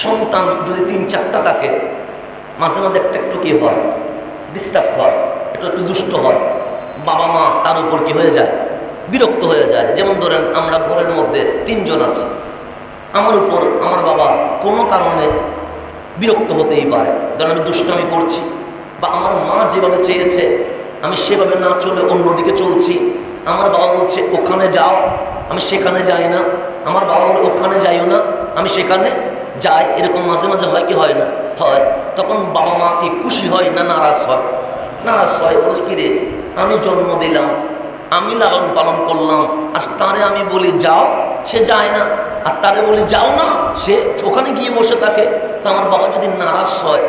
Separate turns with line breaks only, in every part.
সন্তান যদি ৩-৪টা থাকে, মাঝে মাঝে একটা একটু কি হয়, ডিস্টার্ব হয়, একটু একটু দুষ্ট হয়, বাবা মা তার উপর কি হয়ে যায়, বিরক্ত হয়ে যায়। যেমন ধরেন আমরা ঘরের মধ্যে ৩ জন আছি, আমার উপর আমার বাবা কোনো কারণে বিরক্ত হতেই পারে। ধরেন আমি দুষ্টামি করছি, বা আমার মা যেভাবে চেয়েছে আমি সেভাবে না চলে অন্যদিকে চলছি, আমার বাবা বলছে ওখানে যাও, আমি সেখানে যাই না, আমার বাবা বলে ওখানে যাইও না, আমি সেখানে যাই। এরকম মাঝে মাঝে হয় কি হয় না? হয়। তখন বাবা মা কি খুশি হয় না নারাজ হয়? নারাজ হয়। বলছে কি রে, আমি জন্ম দিলাম, আমি লালন পালন করলাম, আর তারে আমি বলি যাও, সে যায় না, আর তারে বলি যাও না, সে ওখানে গিয়ে বসে থাকে। তো আমার বাবা যদি নারাজ হয়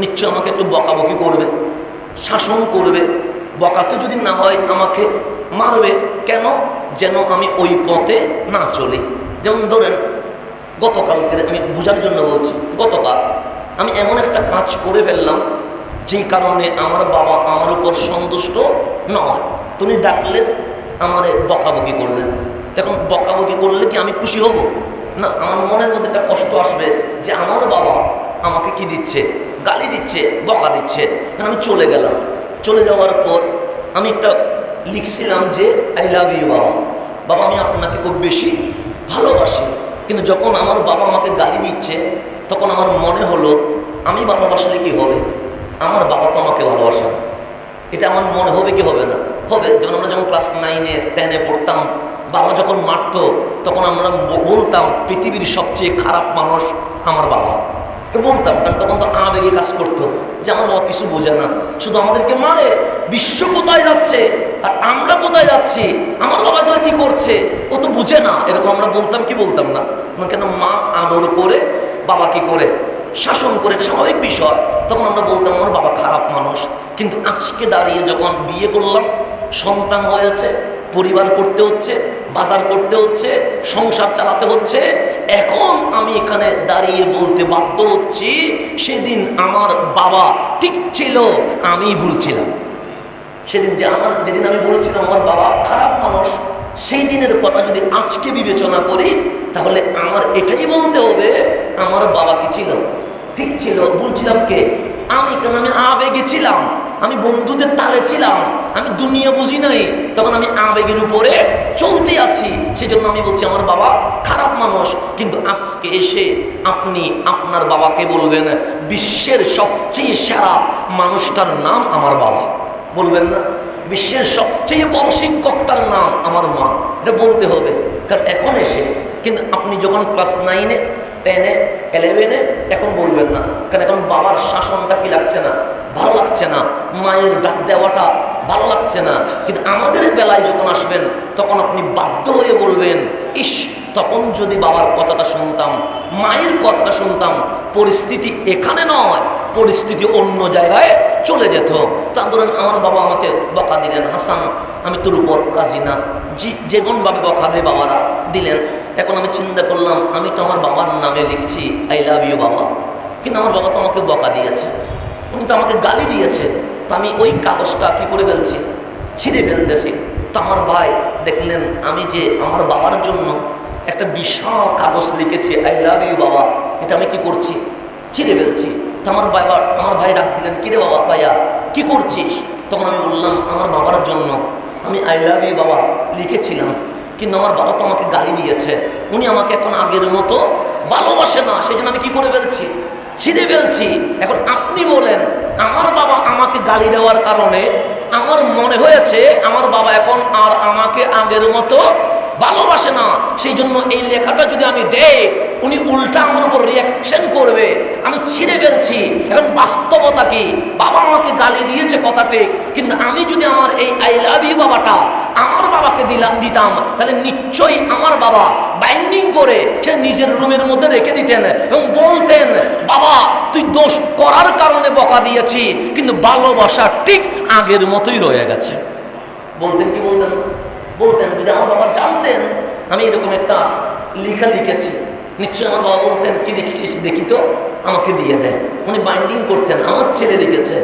নিশ্চয় আমাকে একটু বকাবকি করবে, শাসন করবে। বকাতে যদি না হয় আমাকে মারবে। কেন? যেন আমি ওই পথে না চলি। যেমন ধরেন গতকালকে, আমি বোঝার জন্য বলছি, গতকাল আমি এমন একটা কাজ করে ফেললাম যেই কারণে আমার বাবা আমার উপর সন্তুষ্ট নয়। তুমি ডাকলেন, আমারে বকাবকি করলেন। তখন বকাবকি করলে কি আমি খুশি হব? না, আমার মনের মধ্যে একটা কষ্ট আসবে যে আমার বাবা আমাকে কি দিচ্ছে, গালি দিচ্ছে, বকা দিচ্ছে। আমি চলে গেলাম। চলে যাওয়ার পর আমি একটা লিখছিলাম যে আই লাভ ইউ বাবা, বাবা আমি আপনাকে খুব বেশি ভালোবাসি। কিন্তু যখন আমার বাবা আমাকে গালি দিচ্ছে তখন আমার মনে হলো আমি ভালোবাসলে কি হবে, আমার বাবা তো আমাকে ভালোবাসে না। এটা আমার মনে হবে কি হবে না? হবে। যেমন আমরা যখন ক্লাস 9-এ 10-এ পড়তাম, বাবা যখন মারতো তখন আমরা বলতাম পৃথিবীর সবচেয়ে খারাপ মানুষ আমার বাবা। তো বলতাম, কারণ তখন তো আবেগে কাজ করতো যে আমার বাবা কিছু বোঝে না, শুধু আমাদেরকে মারে। বিশ্ব কোথায় যাচ্ছে আর আমরা কোথায় যাচ্ছি, আমার বাবাগুলো কি করছে ও তো বুঝে না, এরকম আমরা বলতাম কি বলতাম না? কেন? মা আদর করে, বাবা কি করে শাসন করে, স্বাভাবিক বিষয়। তখন আমরা বলতাম আমার বাবা খারাপ মানুষ। কিন্তু আজকে দাঁড়িয়ে যখন বিয়ে করলাম, সন্তান হয়েছে, পরিবার করতে হচ্ছে, বাজার করতে হচ্ছে, সংসার চালাতে হচ্ছে, এখন আমি এখানে দাঁড়িয়ে বলতে বাধ্য হচ্ছি সেদিন আমার বাবা ঠিক ছিল, আমি ভুল ছিলাম। সেদিন যেদিন আমি বলেছিলাম আমার বাবা খারাপ মানুষ, সেই দিনের কথা যদি আজকে বিবেচনা করি তাহলে আমার এটাই বলতে হবে আমার বাবা কি ছিল, ঠিক ছিল। বলছিলাম কে? আমি। কেন? আমি আবেগে ছিলাম, আমি বন্ধুদের তালে ছিলাম, আমি দুনিয়া বুঝি নাই, তখন আমি আবেগের উপরে চলতে আছি। সেজন্য আমি বলছি আমার বাবা খারাপ মানুষ। কিন্তু আজকে এসে আপনি আপনার বাবাকে বলবেন বিশ্বের সবচেয়ে সেরা মানুষটার নাম আমার বাবা, বলবেন না? বিশ্বের সবচেয়ে বড় শিক্ষকটার নাম আমার মা, এটা বলতে হবে। কারণ এখন এসে, কিন্তু আপনি যখন ক্লাস 9-এ 10-এ 11-এ এখন বলবেন না। কারণ এখন বাবার শাসনটা কি লাগছে না, ভালো লাগছে না, মায়ের ডাক দেওয়াটা ভালো লাগছে না। কিন্তু আমাদের বেলায় যখন আসবেন তখন আপনি বাধ্য হয়ে বলবেন ইস, তখন যদি বাবার কথাটা শুনতাম, মায়ের কথাটা শুনতাম, পরিস্থিতি এখানে নয়, পরিস্থিতি অন্য জায়গায় চলে যেত। তা ধরেন আমার বাবা আমাকে বকা দিলেন, হাসান আমি তোর উপর রাজি না, যেমনভাবে বকা দিয়ে বাবারা দিলেন। এখন আমি চিন্তা করলাম আমি তো আমার বাবার নামে লিখছি আই লাভ ইউ বাবা, কিন্তু আমার বাবা তো আমাকে বকা দিয়েছে, উনি তো আমাকে গালি দিয়েছে। তো আমি ওই কাগজটা কী করে ফেলছি, ছিঁড়ে ফেলতেছি। তো আমার ভাই দেখলেন আমি যে আমার বাবার জন্য একটা বিশাল কাগজ লিখেছি আই লাভ ইউ বাবা, এটা আমি কি করছি, ছিঁড়ে ফেলছি। তো আমার ভাই ডাক দিলেন, কিরে বাবা ভাইয়া কি করছিস? তখন আমি বললাম আমার বাবার জন্য আমি আই লাভ ইউ বাবা লিখেছিলাম, কিন্তু আমার বাবা তো আমাকে গালি দিয়েছে, উনি আমাকে এখন আগের মতো ভালোবাসে না, সেই জন্য আমি কি করে ফেলছি, ছিঁড়ে ফেলছি। এখন আপনি বলেন আমার বাবা আমাকে গালি দেওয়ার কারণে আমার মনে হয়েছে আমার বাবা এখন আর আমাকে আগের মতো ভালোবাসে না, সেই জন্য এই লেখাটা যদি আমি দেই উনি উল্টা আমার উপর রিয়াকশন করবে, আমি ছিঁড়ে ফেলছি। এখন বাস্তবতা কি, বাবা আমাকে গালি দিয়েছে কথা ঠিক, কিন্তু আমি যদি আমার এই আই লাভ ইউ বাবাটা আমার বাবাকে দিতাম তাহলে নিশ্চয়ই আমার বাবা বাইন্ডিং করে সে নিজের রুমের মধ্যে রেখে দিতেন এবং বলতেন বাবা তুই দোষ করার কারণে বকা দিয়েছি, কিন্তু ভালোবাসা ঠিক আগের মতোই রয়ে গেছে। বলতেন কি বলতেন? বলতেন। যদি আমার বাবা জানতেন আমি এরকম একটা লেখা লিখেছি, নিশ্চয়ই আমার বাবা বলতেন কি লিখছিস দেখি তো, আমাকে দিয়ে দেয়। উনি বাইন্ডিং করতেন আমার ছেলে লিখেছে।